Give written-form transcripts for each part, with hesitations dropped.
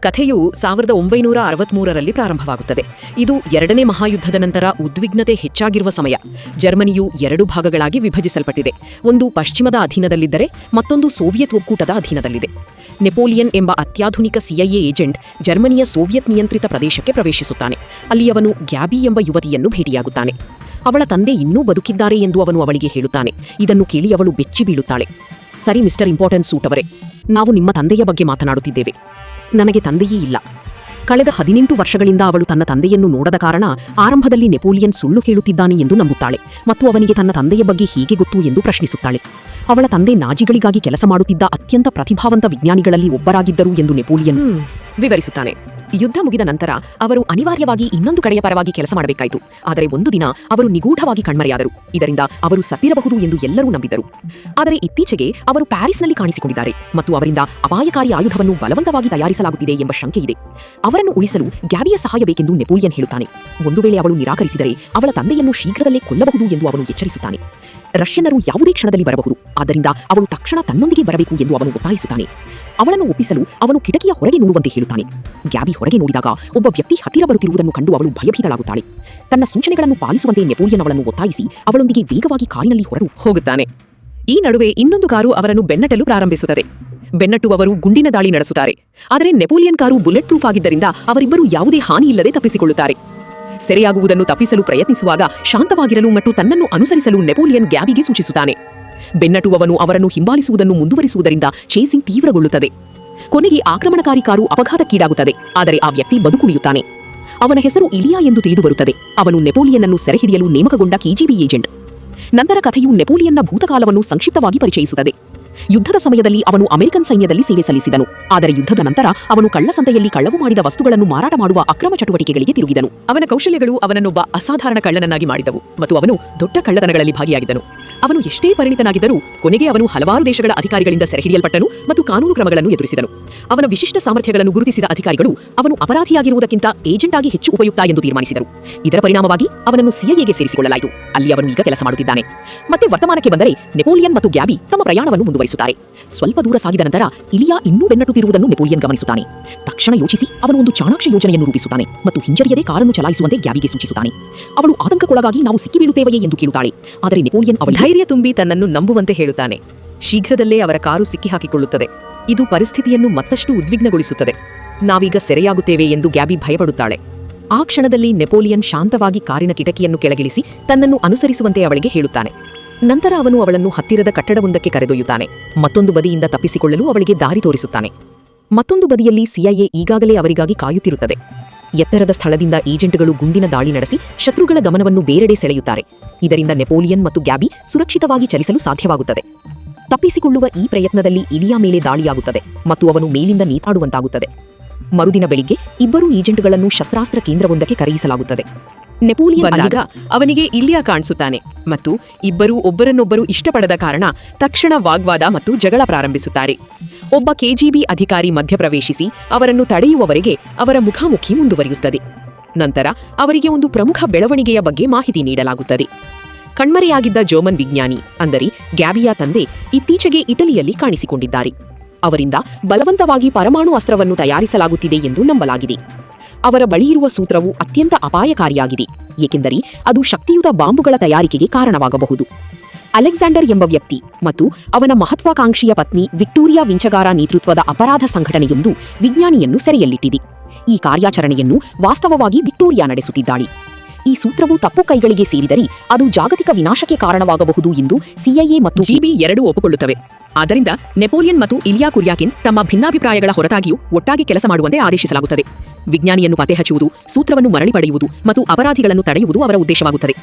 ಕಥೆಯು 1963ರಲ್ಲಿ ಪ್ರಾರಂಭವಾಗುತ್ತದೆ. ಇದು ಎರಡನೇ ಮಹಾಯುದ್ಧದ ನಂತರ ಉದ್ವಿಗ್ನತೆ ಹೆಚ್ಚಾಗಿರುವ ಸಮಯ. ಜರ್ಮನಿಯು 2 ಭಾಗಗಳಾಗಿ ವಿಭಜಿಸಲ್ಪಟ್ಟಿದೆ. ಒಂದು ಪಶ್ಚಿಮದ ಅಧೀನದಲ್ಲಿದ್ದರೆ ಮತ್ತೊಂದು ಸೋವಿಯತ್ ಒಕ್ಕೂಟದ ಅಧೀನದಲ್ಲಿದೆ. ನೆಪೋಲಿಯನ್ ಎಂಬ ಅತ್ಯಾಧುನಿಕ ಸಿಐಎ ಏಜೆಂಟ್ ಜರ್ಮನಿಯ ಸೋವಿಯತ್ ನಿಯಂತ್ರಿತ ಪ್ರದೇಶಕ್ಕೆ ಪ್ರವೇಶಿಸುತ್ತಾನೆ. ಅಲ್ಲಿ ಅವನು ಗ್ಯಾಬಿ ಎಂಬ ಯುವತಿಯನ್ನು ಭೇಟಿಯಾಗುತ್ತಾನೆ. ಅವಳ ತಂದೆ ಇನ್ನೂ ಬದುಕಿದ್ದಾರೆ ಎಂದು ಅವನು ಅವಳಿಗೆ ಹೇಳುತ್ತಾನೆ. ಇದನ್ನು ಕೇಳಿ ಅವಳು ಬೆಚ್ಚಿ ಬೀಳುತ್ತಾಳೆ. ಸರಿ ಮಿಸ್ಟರ್ ಇಂಪಾರ್ಟೆನ್ಸ್ ಸೂಟ್ ಅವರೇ, ನಾವು ನಿಮ್ಮ ತಂದೆಯ ಬಗ್ಗೆ ಮಾತನಾಡುತ್ತಿದ್ದೇವೆ. ನನಗೆ ತಂದೆಯೇ ಇಲ್ಲ. ಕಳೆದ 18 ವರ್ಷಗಳಿಂದ ಅವಳು ತನ್ನ ತಂದೆಯನ್ನು ನೋಡದ ಕಾರಣ ಆರಂಭದಲ್ಲಿ ನೆಪೋಲಿಯನ್ ಸುಳ್ಳು ಹೇಳುತ್ತಿದ್ದಾನೆ ಎಂದು ನಂಬುತ್ತಾಳೆ ಮತ್ತು ಅವನಿಗೆ ತನ್ನ ತಂದೆಯ ಬಗ್ಗೆ ಹೇಗೆ ಗೊತ್ತು ಎಂದು ಪ್ರಶ್ನಿಸುತ್ತಾಳೆ. ಅವಳ ತಂದೆ ನಾಜಿಗಳಿಗಾಗಿ ಕೆಲಸ ಮಾಡುತ್ತಿದ್ದ ಅತ್ಯಂತ ಪ್ರತಿಭಾವಂತ ವಿಜ್ಞಾನಿಗಳಲ್ಲಿ ಒಬ್ಬರಾಗಿದ್ದರು ಎಂದು ನೆಪೋಲಿಯನ್ ವಿವರಿಸುತ್ತಾನೆ. ಯುದ್ಧ ಮುಗಿದ ನಂತರ ಅವರು ಅನಿವಾರ್ಯವಾಗಿ ಇನ್ನೊಂದು ಕಡೆಯ ಪರವಾಗಿ ಕೆಲಸ ಮಾಡಬೇಕಾಯಿತು. ಆದರೆ ಒಂದು ದಿನ ಅವರು ನಿಗೂಢವಾಗಿ ಕಣ್ಮರೆಯಾದರು. ಇದರಿಂದ ಅವರು ಸತ್ತಿರಬಹುದು ಎಂದು ಎಲ್ಲರೂ ನಂಬಿದರು. ಆದರೆ ಇತ್ತೀಚೆಗೆ ಅವರು ಪ್ಯಾರಿಸ್ನಲ್ಲಿ ಕಾಣಿಸಿಕೊಂಡಿದ್ದಾರೆ ಮತ್ತು ಅವರಿಂದ ಅಪಾಯಕಾರಿ ಆಯುಧವನ್ನು ಬಲವಂತವಾಗಿ ತಯಾರಿಸಲಾಗುತ್ತಿದೆ ಎಂಬ ಶಂಕೆ ಇದೆ. ಅವರನ್ನು ಉಳಿಸಲು ಗ್ಯಾಬಿಯ ಸಹಾಯ ಬೇಕೆಂದು ನೆಪೋಲಿಯನ್ ಹೇಳುತ್ತಾನೆ. ಒಂದು ವೇಳೆ ಅವಳು ನಿರಾಕರಿಸಿದರೆ ಅವಳ ತಂದೆಯನ್ನು ಶೀಘ್ರದಲ್ಲೇ ಕೊಲ್ಲಬಹುದು ಎಂದು ಅವನು ಎಚ್ಚರಿಸುತ್ತಾನೆ. ರಷ್ಯನ್ನರು ಯಾವುದೇ ಕ್ಷಣದಲ್ಲಿ ಬರಬಹುದು, ಆದ್ದರಿಂದ ಅವಳು ತಕ್ಷಣ ತನ್ನೊಂದಿಗೆ ಬರಬೇಕು ಎಂದು ಅವನು ಒತ್ತಾಯಿಸುತ್ತಾನೆ. ಅವಳನ್ನು ಒಪ್ಪಿಸಲು ಅವನು ಕಿಟಕಿಯ ಹೊರಗೆ ನೋಡುವಂತೆ ಹೇಳುತ್ತಾನೆ. ಗ್ಯಾಬಿ ಹೊರಗೆ ನೋಡಿದಾಗ ಒಬ್ಬ ವ್ಯಕ್ತಿ ಹತ್ತಿರ ಬರುತ್ತಿರುವುದನ್ನು ಕಂಡು ಅವಳು ಭಯಭೀತಳಾಗುತ್ತಾಳೆ. ತನ್ನ ಸೂಚನೆಗಳನ್ನು ಪಾಲಿಸುವಂತೆ ನೆಪೋಲಿಯನ್ ಅವಳನ್ನು ಒತ್ತಾಯಿಸಿ ಅವಳೊಂದಿಗೆ ವೇಗವಾಗಿ ಕಾರಿನಲ್ಲಿ ಹೊರಟು ಹೋಗುತ್ತಾನೆ. ಈ ನಡುವೆ ಇನ್ನೊಂದು ಕಾರು ಅವರನ್ನು ಬೆನ್ನಟ್ಟಲು ಪ್ರಾರಂಭಿಸುತ್ತದೆ. ಬೆನ್ನಟ್ಟುವವರು ಗುಂಡಿನ ದಾಳಿ ನಡೆಸುತ್ತಾರೆ. ಆದರೆ ನೆಪೋಲಿಯನ್ ಕಾರು ಬುಲೆಟ್ ಪ್ರೂಫ್ ಆಗಿದ್ದರಿಂದ ಅವರಿಬ್ಬರು ಯಾವುದೇ ಹಾನಿಯಿಲ್ಲದೆ ತಪ್ಪಿಸಿಕೊಳ್ಳುತ್ತಾರೆ. ಸೆರೆಯಾಗುವುದನ್ನು ತಪ್ಪಿಸಲು ಪ್ರಯತ್ನಿಸುವಾಗ ಶಾಂತವಾಗಿರಲು ಮತ್ತು ತನ್ನನ್ನು ಅನುಸರಿಸಲು ನೆಪೋಲಿಯನ್ ಗ್ಯಾಬಿಗೆ ಸೂಚಿಸುತ್ತಾನೆ. ಬೆನ್ನಟ್ಟುವವನು ಅವರನ್ನು ಹಿಂಬಾಲಿಸುವುದನ್ನು ಮುಂದುವರಿಸುವುದರಿಂದ ಚೇಸಿಂಗ್ ತೀವ್ರಗೊಳ್ಳುತ್ತದೆ. ಕೊನೆಗೆ ಆಕ್ರಮಣಕಾರಿ ಕಾರು ಅಪಘಾತಕ್ಕೀಡಾಗುತ್ತದೆ. ಆದರೆ ಆ ವ್ಯಕ್ತಿ ಬದುಕುಳಿಯುತ್ತಾನೆ. ಅವನ ಹೆಸರು ಇಲಿಯಾ ಎಂದು ತಿಳಿದುಬರುತ್ತದೆ. ಅವನು ನೆಪೋಲಿಯನ್ನನ್ನು ಸೆರೆಹಿಡಿಯಲು ನೇಮಕಗೊಂಡ KGB ಏಜೆಂಟ್. ನಂತರ ಕಥೆಯು ನೆಪೋಲಿಯನ್ನ ಭೂತಕಾಲವನ್ನು ಸಂಕ್ಷಿಪ್ತವಾಗಿ ಪರಿಚಯಿಸುತ್ತದೆ. ಯುದ್ಧದ ಸಮಯದಲ್ಲಿ ಅವನು ಅಮೆರಿಕನ್ ಸೈನ್ಯದಲ್ಲಿ ಸೇವೆ ಸಲ್ಲಿಸಿದನು. ಆದರೆ ಯುದ್ಧದ ನಂತರ ಅವನು ಕಳ್ಳಸಂತೆಯಲ್ಲಿ ಕಳ್ಳವು ಮಾಡಿದ ವಸ್ತುಗಳನ್ನು ಮಾರಾಟ ಮಾಡುವ ಅಕ್ರಮ ಚಟುವಟಿಕೆಗಳಿಗೆ ತಿರುಗಿದನು. ಅವನ ಕೌಶಲ್ಯಗಳು ಅವನನ್ನೊಬ್ಬ ಅಸಾಧಾರಣ ಕಳ್ಳನನ್ನಾಗಿ ಮಾಡಿದವು ಮತ್ತು ಅವನು ದೊಡ್ಡ ಕಳ್ಳತನಗಳಲ್ಲಿ ಭಾಗಿಯಾಗಿದ್ದನು. ಅವನು ಎಷ್ಟೇ ಪರಿಣಿತನಾಗಿದ್ದರೂ ಕೊನೆಗೆ ಅವನು ಹಲವಾರು ದೇಶಗಳ ಅಧಿಕಾರಿಗಳಿಂದ ಸೆರೆಹಿಡಿಯಲ್ಪಟ್ಟನು ಮತ್ತು ಕಾನೂನು ಕ್ರಮಗಳನ್ನು ಎದುರಿಸಿದನು. ಅವನ ವಿಶಿಷ್ಟ ಸಾಮರ್ಥ್ಯಗಳನ್ನು ಗುರುತಿಸಿದ ಅಧಿಕಾರಿಗಳು ಅವನು ಅಪರಾಧಿಯಾಗಿರುವುದಕ್ಕಿಂತ ಏಜೆಂಟ್ ಆಗಿ ಹೆಚ್ಚು ಉಪಯುಕ್ತ ಎಂದು ತೀರ್ಮಾನಿಸಿದರು. ಇದರ ಪರಿಣಾಮವಾಗಿ ಅವನನ್ನು CIAಗೆ ಸೇರಿಸಿಕೊಳ್ಳಲಾಯಿತು. ಅಲ್ಲಿ ಅವನು ಈಗ ಕೆಲಸ ಮಾಡುತ್ತಿದ್ದಾನೆ. ಮತ್ತೆ ವರ್ತಮಾನಕ್ಕೆ ಬಂದರೆ ನೆಪೋಲಿಯನ್ ಮತ್ತು ಗ್ಯಾಬಿ ತಮ್ಮ ಪ್ರಯಾಣವನ್ನು ಮುಂದುವರಿಸುತ್ತಾರೆ. ಸ್ವಲ್ಪ ದೂರ ಸಾಗಿದ ನಂತರ ಇಲಿಯಾ ಇನ್ನೂ ಬೆನ್ನಟ್ಟುತ್ತಿರುವುದನ್ನು ನೆಪೋಲಿಯನ್ ಗಮನಿಸುತ್ತಾನೆ. ತಕ್ಷಣ ಯೋಚಿಸಿ ಅವನು ಒಂದು ಚಾಣಾಕ್ಷ ಯೋಜನೆಯನ್ನು ರೂಪಿಸುತ್ತಾನೆ ಮತ್ತು ಹಿಂಜರಿಯದೆ ಕಾರನ್ನು ಚಲಾಯಿಸುವಂತೆ ಗ್ಯಾಬಿಗೆ ಸೂಚಿಸುತ್ತಾನೆ. ಅವಳು ಆತಂಕಕ್ಕೊಳಗಾಗಿ ನಾವು ಸಿಕ್ಕಿಬೀಳುತ್ತೇವೆಯೇ ಎಂದು ಕೇಳುತ್ತಾಳೆ. ಆದರೆ ನೆಪೋಲಿಯನ್ ಅವಳ ಧೈರ್ಯ ತುಂಬಿ ತನ್ನನ್ನು ನಂಬುವಂತೆ ಹೇಳುತ್ತಾನೆ. ಶೀಘ್ರದಲ್ಲೇ ಅವರ ಕಾರು ಸಿಕ್ಕಿಹಾಕಿಕೊಳ್ಳುತ್ತದೆ. ಇದು ಪರಿಸ್ಥಿತಿಯನ್ನು ಮತ್ತಷ್ಟು ಉದ್ವಿಗ್ನಗೊಳಿಸುತ್ತದೆ. ನಾವೀಗ ಸೆರೆಯಾಗುತ್ತೇವೆ ಎಂದು ಗ್ಯಾಬಿ ಭಯಪಡುತ್ತಾಳೆ. ಆ ಕ್ಷಣದಲ್ಲಿ ನೆಪೋಲಿಯನ್ ಶಾಂತವಾಗಿ ಕಾರಿನ ಕಿಟಕಿಯನ್ನು ಕೆಳಗಿಳಿಸಿ ತನ್ನನ್ನು ಅನುಸರಿಸುವಂತೆ ಅವಳಿಗೆ ಹೇಳುತ್ತಾನೆ. ನಂತರ ಅವನು ಅವಳನ್ನು ಹತ್ತಿರದ ಕಟ್ಟಡವೊಂದಕ್ಕೆ ಕರೆದೊಯ್ಯುತ್ತಾನೆ. ಮತ್ತೊಂದು ಬದಿಯಿಂದ ತಪ್ಪಿಸಿಕೊಳ್ಳಲು ಅವಳಿಗೆ ದಾರಿ ತೋರಿಸುತ್ತಾನೆ. ಮತ್ತೊಂದು ಬದಿಯಲ್ಲಿ CIA ಈಗಾಗಲೇ ಅವರಿಗಾಗಿ ಕಾಯುತ್ತಿರುತ್ತದೆ. ಎತ್ತರದ ಸ್ಥಳದಿಂದ ಏಜೆಂಟ್ಗಳು ಗುಂಡಿನ ದಾಳಿ ನಡೆಸಿ ಶತ್ರುಗಳ ಗಮನವನ್ನು ಬೇರೆಡೆ ಸೆಳೆಯುತ್ತಾರೆ. ಇದರಿಂದ ನೆಪೋಲಿಯನ್ ಮತ್ತು ಗ್ಯಾಬಿ ಸುರಕ್ಷಿತವಾಗಿ ಚಲಿಸಲು ಸಾಧ್ಯವಾಗುತ್ತದೆ. ತಪ್ಪಿಸಿಕೊಳ್ಳುವ ಈ ಪ್ರಯತ್ನದಲ್ಲಿ ಇಲಿಯಾ ಮೇಲೆ ದಾಳಿಯಾಗುತ್ತದೆ ಮತ್ತು ಅವನು ಮೇಲಿಂದ ನೇತಾಡುವಂತಾಗುತ್ತದೆ. ಮರುದಿನ ಬೆಳಿಗ್ಗೆ ಇಬ್ಬರು ಏಜೆಂಟ್ಗಳನ್ನು ಶಸ್ತ್ರಾಸ್ತ್ರ ಕೇಂದ್ರವೊಂದಕ್ಕೆ ಕರೆಯಿಸಲಾಗುತ್ತದೆ. ನೆಪೋಲಿಯನ್ ಬಂದಾಗ ಅವನಿಗೆ ಇಲಿಯಾ ಕಾಣಿಸುತ್ತಾನೆ ಮತ್ತು ಇಬ್ಬರೂ ಒಬ್ಬರನ್ನೊಬ್ಬರು ಇಷ್ಟಪಡದ ಕಾರಣ ತಕ್ಷಣ ವಾಗ್ವಾದ ಮತ್ತು ಜಗಳ ಪ್ರಾರಂಭಿಸುತ್ತಾರೆ. ಒಬ್ಬ KGB ಅಧಿಕಾರಿ ಮಧ್ಯಪ್ರವೇಶಿಸಿ ಅವರನ್ನು ತಡೆಯುವವರೆಗೆ ಅವರ ಮುಖಾಮುಖಿ ಮುಂದುವರಿಯುತ್ತದೆ. ನಂತರ ಅವರಿಗೆ ಒಂದು ಪ್ರಮುಖ ಬೆಳವಣಿಗೆಯ ಬಗ್ಗೆ ಮಾಹಿತಿ ನೀಡಲಾಗುತ್ತದೆ. ಕಣ್ಮರೆಯಾಗಿದ್ದ ಜರ್ಮನ್ ವಿಜ್ಞಾನಿ ಅಂದರೆ ಗ್ಯಾಬಿಯ ತಂದೆ ಇತ್ತೀಚೆಗೆ ಇಟಲಿಯಲ್ಲಿ ಕಾಣಿಸಿಕೊಂಡಿದ್ದಾರೆ. ಅವರಿಂದ ಬಲವಂತವಾಗಿ ಪರಮಾಣು ಅಸ್ತ್ರವನ್ನು ತಯಾರಿಸಲಾಗುತ್ತಿದೆ ಎಂದು ನಂಬಲಾಗಿದೆ. ಅವರ ಬಳಿಯಿರುವ ಸೂತ್ರವು ಅತ್ಯಂತ ಅಪಾಯಕಾರಿಯಾಗಿದೆ, ಏಕೆಂದರೆ ಅದು ಶಕ್ತಿಯುತ ಬಾಂಬುಗಳ ತಯಾರಿಕೆಗೆ ಕಾರಣವಾಗಬಹುದು. ಅಲೆಕ್ಸಾಂಡರ್ ಎಂಬ ವ್ಯಕ್ತಿ ಮತ್ತು ಅವನ ಮಹತ್ವಾಕಾಂಕ್ಷಿಯ ಪತ್ನಿ ವಿಕ್ಟೋರಿಯಾ ವಿಂಚಗಾರ ನೇತೃತ್ವದ ಅಪರಾಧ ಸಂಘಟನೆಯೊಂದು ವಿಜ್ಞಾನಿಯನ್ನು ಸೆರೆಯಲ್ಲಿಟ್ಟಿದೆ. ಈ ಕಾರ್ಯಾಚರಣೆಯನ್ನು ವಾಸ್ತವವಾಗಿ ವಿಕ್ಟೋರಿಯಾ ನಡೆಸುತ್ತಿದ್ದಾಳೆ. ಈ ಸೂತ್ರವು ತಪ್ಪು ಕೈಗಳಿಗೆ ಸೇರಿದರೆ ಅದು ಜಾಗತಿಕ ವಿನಾಶಕ್ಕೆ ಕಾರಣವಾಗಬಹುದು ಎಂದು CIA ಮತ್ತು GB ಎರಡೂ ಒಪ್ಪಿಕೊಳ್ಳುತ್ತವೆ. ಆದ್ದರಿಂದ ನೆಪೋಲಿಯನ್ ಮತ್ತು ಇಲಿಯಾ ಕುರ್ಯಾಕಿನ್ ತಮ್ಮ ಭಿನ್ನಾಭಿಪ್ರಾಯಗಳ ಹೊರತಾಗಿಯೂ ಒಟ್ಟಾಗಿ ಕೆಲಸ ಮಾಡುವಂತೆ ಆದೇಶಿಸಲಾಗುತ್ತದೆ. ವಿಜ್ಞಾನಿಯನ್ನು ಪತ್ತೆ ಹಚ್ಚುವುದು, ಸೂತ್ರವನ್ನು ಮರಳಿ ಪಡೆಯುವುದು ಮತ್ತು ಅಪರಾಧಿಗಳನ್ನು ತಡೆಯುವುದು ಅವರ ಉದ್ದೇಶವಾಗುತ್ತದೆ.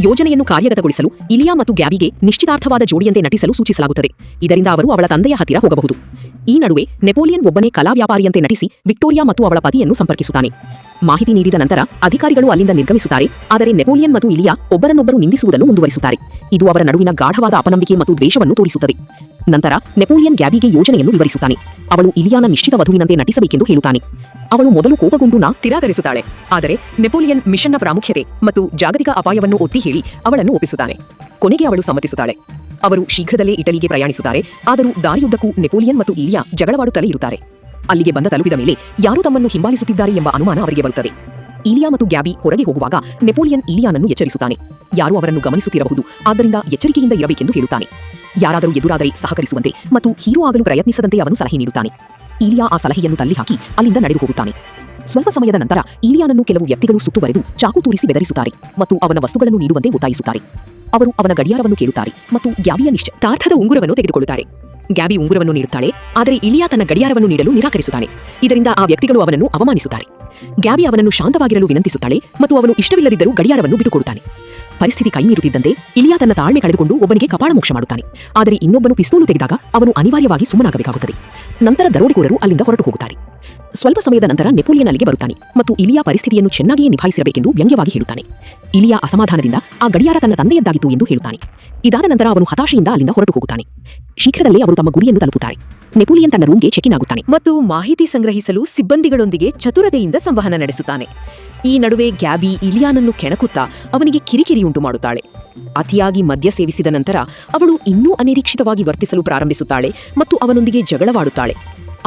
ಯೋಜನೆಯನ್ನು ಕಾರ್ಯಗತಗೊಳಿಸಲು ಇಲಿಯಾ ಮತ್ತು ಗ್ಯಾಬಿಗೆ ನಿಶ್ಚಿತಾರ್ಥವಾದ ಜೋಡಿಯಂತೆ ನಟಿಸಲು ಸೂಚಿಸಲಾಗುತ್ತದೆ. ಇದರಿಂದ ಅವರು ಅವಳ ತಂದೆಯ ಹತ್ತಿರ ಹೋಗಬಹುದು. ಈ ನಡುವೆ ನೆಪೋಲಿಯನ್ ಒಬ್ಬನೇ ಕಲಾ ವ್ಯಾಪಾರಿಯಂತೆ ನಟಿಸಿ ವಿಕ್ಟೋರಿಯಾ ಮತ್ತು ಅವಳ ಪತಿಯನ್ನು ಸಂಪರ್ಕಿಸುತ್ತಾನೆ. ಮಾಹಿತಿ ನೀಡಿದ ನಂತರ ಅಧಿಕಾರಿಗಳು ಅಲ್ಲಿಂದ ನಿರ್ಗಮಿಸುತ್ತಾರೆ. ಆದರೆ ನೆಪೋಲಿಯನ್ ಮತ್ತು ಇಲಿಯಾ ಒಬ್ಬರನ್ನೊಬ್ಬರು ನಿಂದಿಸುವುದನ್ನು ಮುಂದುವರಿಸುತ್ತಾರೆ. ಇದು ಅವರ ನಡುವಿನ ಗಾಢವಾದ ಅಪನಂಬಿಕೆ ಮತ್ತು ದ್ವೇಷವನ್ನು ತೋರಿಸುತ್ತದೆ. ನಂತರ ನೆಪೋಲಿಯನ್ ಗ್ಯಾಬಿಗೆ ಯೋಜನೆಯನ್ನು ವಿವರಿಸುತ್ತಾನೆ. ಅವಳು ಇಲಿಯಾನ ನಿಶ್ಚಿತ ವಧುವಿನಂತೆ ನಟಿಸಬೇಕೆಂದು ಹೇಳುತ್ತಾನೆ. ಅವಳು ಮೊದಲು ಕೋಪಗೊಂಡು ತಿರಸ್ಕರಿಸುತ್ತಾಳೆ. ಆದರೆ ನೆಪೋಲಿಯನ್ ಮಿಷನ್ನ ಪ್ರಾಮುಖ್ಯತೆ ಮತ್ತು ಜಾಗತಿಕ ಅಪಾಯವನ್ನು ಒತ್ತಿ ಹೇಳಿ ಅವಳನ್ನು ಒಪ್ಪಿಸುತ್ತಾನೆ. ಕೊನೆಗೆ ಅವಳು ಸಮ್ಮತಿಸುತ್ತಾಳೆ. ಅವರು ಶೀಘ್ರದಲ್ಲೇ ಇಟಲಿಗೆ ಪ್ರಯಾಣಿಸುತ್ತಾರೆ. ಆದರೂ ದಾರಿಯುದ್ದಕ್ಕೂ ನೆಪೋಲಿಯನ್ ಮತ್ತು ಇಲಿಯಾ ಜಗಳವಾಡುತ್ತಲೇ ಇರುತ್ತಾರೆ. ಅಲ್ಲಿಗೆ ಬಂದ ತಲುಪಿದ ಮೇಲೆ ಯಾರು ತಮ್ಮನ್ನು ಹಿಂಬಾಲಿಸುತ್ತಿದ್ದಾರೆ ಎಂಬ ಅನುಮಾನ ಅವರಿಗೆ ಬರುತ್ತದೆ. ಇಲಿಯಾ ಮತ್ತು ಗ್ಯಾಬಿ ಹೊರಗೆ ಹೋಗುವಾಗ ನೆಪೋಲಿಯನ್ ಇಲಿಯಾನನ್ನು ಎಚ್ಚರಿಸುತ್ತಾನೆ. ಯಾರು ಅವರನ್ನು ಗಮನಿಸುತ್ತಿರಬಹುದು, ಆದ್ದರಿಂದ ಎಚ್ಚರಿಕೆಯಿಂದ ಇರಬೇಕೆಂದು ಹೇಳುತ್ತಾನೆ. ಯಾರಾದರೂ ಎದುರಾದರೆ ಸಹಕರಿಸುವಂತೆ ಮತ್ತು ಹೀರೋ ಆಗಲು ಪ್ರಯತ್ನಿಸದಂತೆ ಅವನು ಸಲಹೆ ನೀಡುತ್ತಾನೆ. ಇಲಿಯಾ ಆ ಸಲಹೆಯನ್ನು ತಳ್ಳಿಹಾಕಿ ಅಲ್ಲಿಂದ ನಡೆದು ಹೋಗುತ್ತಾನೆ. ಸ್ವಲ್ಪ ಸಮಯದ ನಂತರ ಇಲಿಯಾನನ್ನು ಕೆಲವು ವ್ಯಕ್ತಿಗಳು ಸುತ್ತುವರೆದು ಚಾಕು ತೂರಿಸಿ ಬೆದರಿಸುತ್ತಾರೆ ಮತ್ತು ಅವನ ವಸ್ತುಗಳನ್ನು ನೀಡುವಂತೆ ಒತ್ತಾಯಿಸುತ್ತಾರೆ. ಅವರು ಅವನ ಗಡಿಯಾರವನ್ನು ಕೇಳುತ್ತಾರೆ ಮತ್ತು ಗ್ಯಾಬಿಯ ನಿಶ್ಚಿತಾರ್ಥದ ಉಂಗುರವನ್ನು ತೆಗೆದುಕೊಳ್ಳುತ್ತಾರೆ. ಗ್ಯಾಬಿ ಉಂಗುರವನ್ನು ನೀಡುತ್ತಾಳೆ, ಆದರೆ ಇಲಿಯಾ ತನ್ನ ಗಡಿಯಾರವನ್ನು ನೀಡಲು ನಿರಾಕರಿಸುತ್ತಾನೆ. ಇದರಿಂದ ಆ ವ್ಯಕ್ತಿಗಳು ಅವನನ್ನು ಅವಮಾನಿಸುತ್ತಾರೆ. ಗ್ಯಾಬಿ ಅವನನ್ನು ಶಾಂತವಾಗಿರಲು ವಿನಂತಿಸುತ್ತಾಳೆ ಮತ್ತು ಅವನು ಇಷ್ಟವಿಲ್ಲದಿದ್ದರೂ ಗಡಿಯಾರವನ್ನು ಬಿಟ್ಟುಕೊಡುತ್ತಾನೆ. ಪರಿಸ್ಥಿತಿ ಕೈಮೀರುತ್ತಿದ್ದಂತೆ ಇಲಿಯಾ ತನ್ನ ತಾಳ್ಮೆ ಕಳೆದುಕೊಂಡು ಒಬ್ಬನಿಗೆ ಕಪಾಳಮೋಕ್ಷ ಮಾಡುತ್ತಾನೆ. ಆದರೆ ಇನ್ನೊಬ್ಬನು ಪಿಸ್ತೂಲು ತೆಗೆದಾಗ ಅವನು ಅನಿವಾರ್ಯವಾಗಿ ಸುಮ್ಮನಾಗಬೇಕಾಗುತ್ತದೆ. ನಂತರ ದರೋಡೆಕೋರರು ಅಲ್ಲಿಂದ ಹೊರಟು ಹೋಗುತ್ತಾರೆ. ಸ್ವಲ್ಪ ಸಮಯದ ನಂತರ ನೆಪೋಲಿಯನ್ ಅಲ್ಲಿಗೆ ಬರುತ್ತಾನೆ ಮತ್ತು ಇಲಿಯಾ ಪರಿಸ್ಥಿತಿಯನ್ನು ಚೆನ್ನಾಗಿಯೇ ನಿಭಾಯಿಸಿರಬೇಕೆಂದು ವ್ಯಂಗ್ಯವಾಗಿ ಹೇಳುತ್ತಾನೆ. ಇಲಿಯಾ ಅಸಮಾಧಾನದಿಂದ ಆ ಗಡಿಯಾರ ತನ್ನ ತಂದೆಯದ್ದಾಗಿತ್ತು ಎಂದು ಹೇಳುತ್ತಾನೆ. ಇದಾದ ನಂತರ ಅವನು ಹತಾಶೆಯಿಂದ ಅಲ್ಲಿಂದ ಹೊರಟು ಹೋಗುತ್ತಾನೆ. ಶೀಘ್ರದಲ್ಲೇ ಅವರು ತಮ್ಮ ಗುರಿಯನ್ನು ತಲುಪುತ್ತಾರೆ. ನೆಪೋಲಿಯನ್ ತನ್ನ ರೂಮ್ಗೆ ಚೆಕ್ ಇನ್ ಆಗುತ್ತಾನೆ ಮತ್ತು ಮಾಹಿತಿ ಸಂಗ್ರಹಿಸಲು ಸಿಬ್ಬಂದಿಗಳೊಂದಿಗೆ ಚತುರತೆಯಿಂದ ಸಂವಹನ ನಡೆಸುತ್ತಾನೆ. ಈ ನಡುವೆ ಗ್ಯಾಬಿ ಇಲಿಯಾನನ್ನು ಕೆಣಕುತ್ತಾ ಅವನಿಗೆ ಕಿರಿಕಿರಿ ಉಂಟು ಮಾಡುತ್ತಾಳೆ. ಅತಿಯಾಗಿ ಮದ್ಯ ಸೇವಿಸಿದ ನಂತರ ಅವಳು ಇನ್ನೂ ಅನಿರೀಕ್ಷಿತವಾಗಿ ವರ್ತಿಸಲು ಪ್ರಾರಂಭಿಸುತ್ತಾಳೆ ಮತ್ತು ಅವನೊಂದಿಗೆ ಜಗಳವಾಡುತ್ತಾಳೆ.